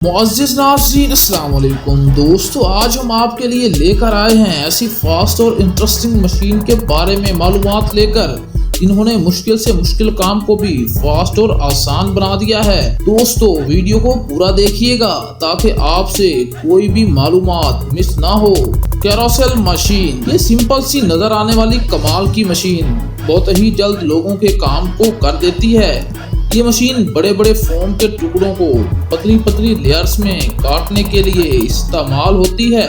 मुअज़्ज़िज़ नाज़रीन अस्सलाम वालेकुम दोस्तों, आज हम आपके लिए लेकर आए हैं ऐसी फास्ट और इंटरेस्टिंग मशीन के बारे में मालूमात लेकर। इन्होंने मुश्किल से मुश्किल काम को भी फास्ट और आसान बना दिया है। दोस्तों वीडियो को पूरा देखिएगा ताकि आपसे कोई भी मालूमात मिस ना हो। कैरोसेल मशीन, ये सिंपल सी नजर आने वाली कमाल की मशीन बहुत ही जल्द लोगों के काम को कर देती है। ये मशीन बड़े बड़े फोम के टुकड़ों को पतली पतली लेयर्स में काटने के लिए इस्तेमाल होती है।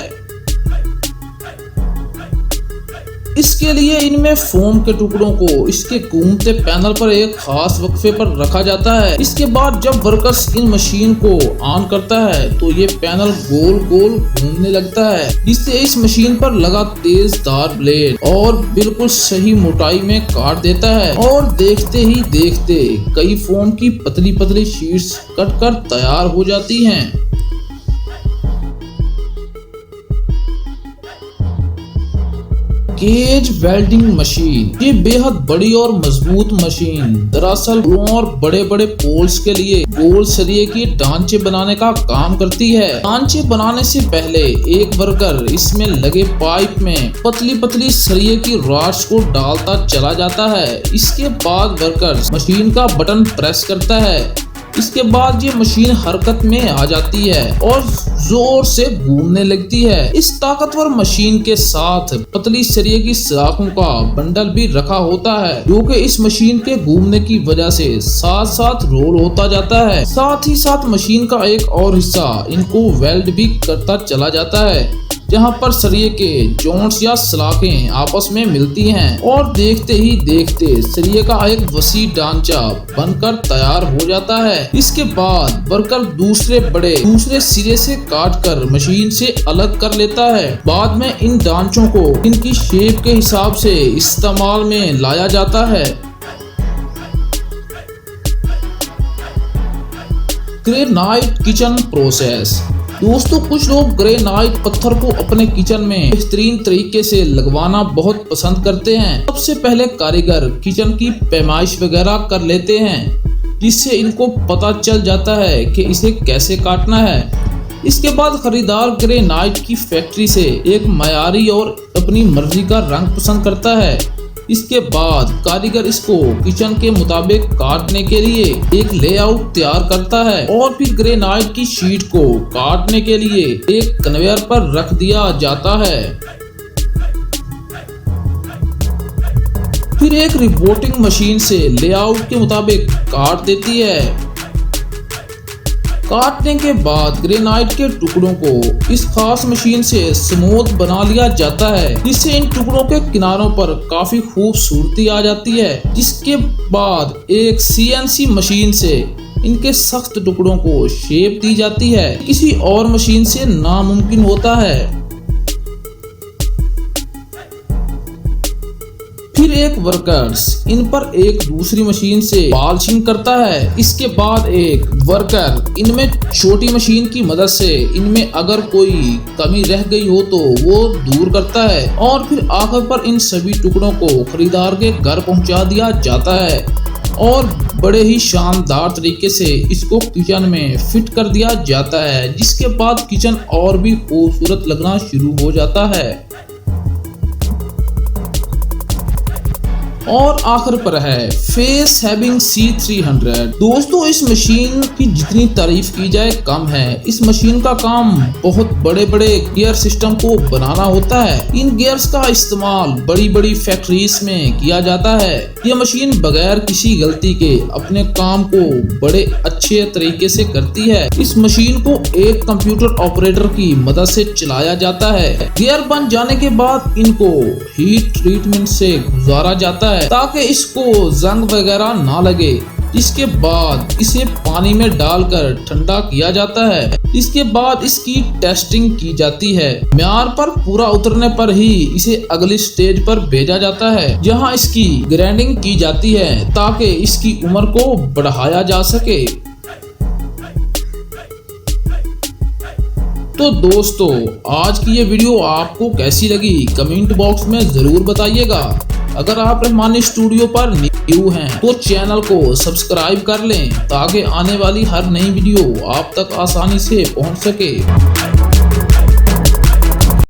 इसके लिए इनमें फोम के टुकड़ों को इसके घूमते पैनल पर एक खास वक्फे पर रखा जाता है। इसके बाद जब वर्कर्स इन मशीन को ऑन करता है तो ये पैनल गोल गोल घूमने लगता है, जिससे इस मशीन पर लगा तेज धार ब्लेड और बिल्कुल सही मोटाई में काट देता है। और देखते ही देखते कई फोम की पतली पतली शीट्स कटकर तैयार हो जाती हैं। केज वेल्डिंग मशीन, ये बेहद बड़ी और मजबूत मशीन दरअसल और बड़े बड़े पोल्स के लिए गोल सरिये की ढांचे बनाने का काम करती है। ढांचे बनाने से पहले एक वर्कर इसमें लगे पाइप में पतली पतली सरिये की रॉड्स को डालता चला जाता है। इसके बाद वर्कर मशीन का बटन प्रेस करता है। इसके बाद ये मशीन हरकत में आ जाती है और जोर से घूमने लगती है। इस ताकतवर मशीन के साथ पतली सरिये की सलाखों का बंडल भी रखा होता है, जो कि इस मशीन के घूमने की वजह से साथ साथ रोल होता जाता है। साथ ही साथ मशीन का एक और हिस्सा इनको वेल्ड भी करता चला जाता है, जहां पर सरिये के जॉइंट्स या सलाखें आपस में मिलती हैं। और देखते ही देखते सरिये का एक वसी ढांचा बनकर तैयार हो जाता है। इसके बाद वर्कर दूसरे सिरे से काटकर मशीन से अलग कर लेता है। बाद में इन ढांचों को इनकी शेप के हिसाब से इस्तेमाल में लाया जाता है। ग्रेनाइट किचन प्रोसेस, दोस्तों कुछ लोग ग्रेनाइट पत्थर को अपने किचन में बेहतरीन तरीके से लगवाना बहुत पसंद करते हैं। सबसे पहले कारीगर किचन की पैमाइश वगैरह कर लेते हैं, जिससे इनको पता चल जाता है कि इसे कैसे काटना है। इसके बाद खरीदार ग्रेनाइट की फैक्ट्री से एक मयारी और अपनी मर्जी का रंग पसंद करता है। इसके बाद कारीगर इसको किचन के मुताबिक काटने के लिए एक लेआउट तैयार करता है और फिर ग्रेनाइट की शीट को काटने के लिए एक कन्वेयर पर रख दिया जाता है। फिर एक रिपोर्टिंग मशीन से लेआउट के मुताबिक काट देती है। काटने के बाद ग्रेनाइट के टुकड़ों को इस खास मशीन से स्मूथ बना लिया जाता है, जिससे इन टुकड़ों के किनारों पर काफी खूबसूरती आ जाती है। जिसके बाद एक CNC मशीन से इनके सख्त टुकड़ों को शेप दी जाती है, किसी और मशीन से नामुमकिन होता है। फिर एक वर्कर्स इन पर एक दूसरी मशीन से पॉलिशिंग करता है। इसके बाद एक वर्कर इनमें छोटी मशीन की मदद से इनमें अगर कोई कमी रह गई हो तो वो दूर करता है। और फिर आखिर पर इन सभी टुकड़ों को खरीदार के घर पहुंचा दिया जाता है और बड़े ही शानदार तरीके से इसको किचन में फिट कर दिया जाता है, जिसके बाद किचन और भी खूबसूरत लगना शुरू हो जाता है। और आखिर पर है फेस हैविंग C300। दोस्तों इस मशीन की जितनी तारीफ की जाए कम है। इस मशीन का काम बहुत बड़े बड़े गियर सिस्टम को बनाना होता है। इन गियर्स का इस्तेमाल बड़ी बड़ी फैक्ट्रीज में किया जाता है। यह मशीन बगैर किसी गलती के अपने काम को बड़े अच्छे तरीके से करती है। इस मशीन को एक कंप्यूटर ऑपरेटर की मदद से चलाया जाता है। गियर बन जाने के बाद इनको हीट ट्रीटमेंट से गुजारा जाता है ताकि इसको जंग वगैरह ना लगे। इसके बाद इसे पानी में डालकर ठंडा किया जाता है। इसके बाद इसकी टेस्टिंग की जाती है। म्यार पर पूरा उतरने पर ही इसे अगली स्टेज पर भेजा जाता है, जहां इसकी ग्राइंडिंग की जाती है ताकि इसकी उम्र को बढ़ाया जा सके। तो दोस्तों आज की ये वीडियो आपको कैसी लगी कमेंट बॉक्स में जरूर बताइएगा। अगर आप रहमानी स्टूडियो पर न्यू हैं तो चैनल को सब्सक्राइब कर लें ताकि आने वाली हर नई वीडियो आप तक आसानी से पहुंच सके।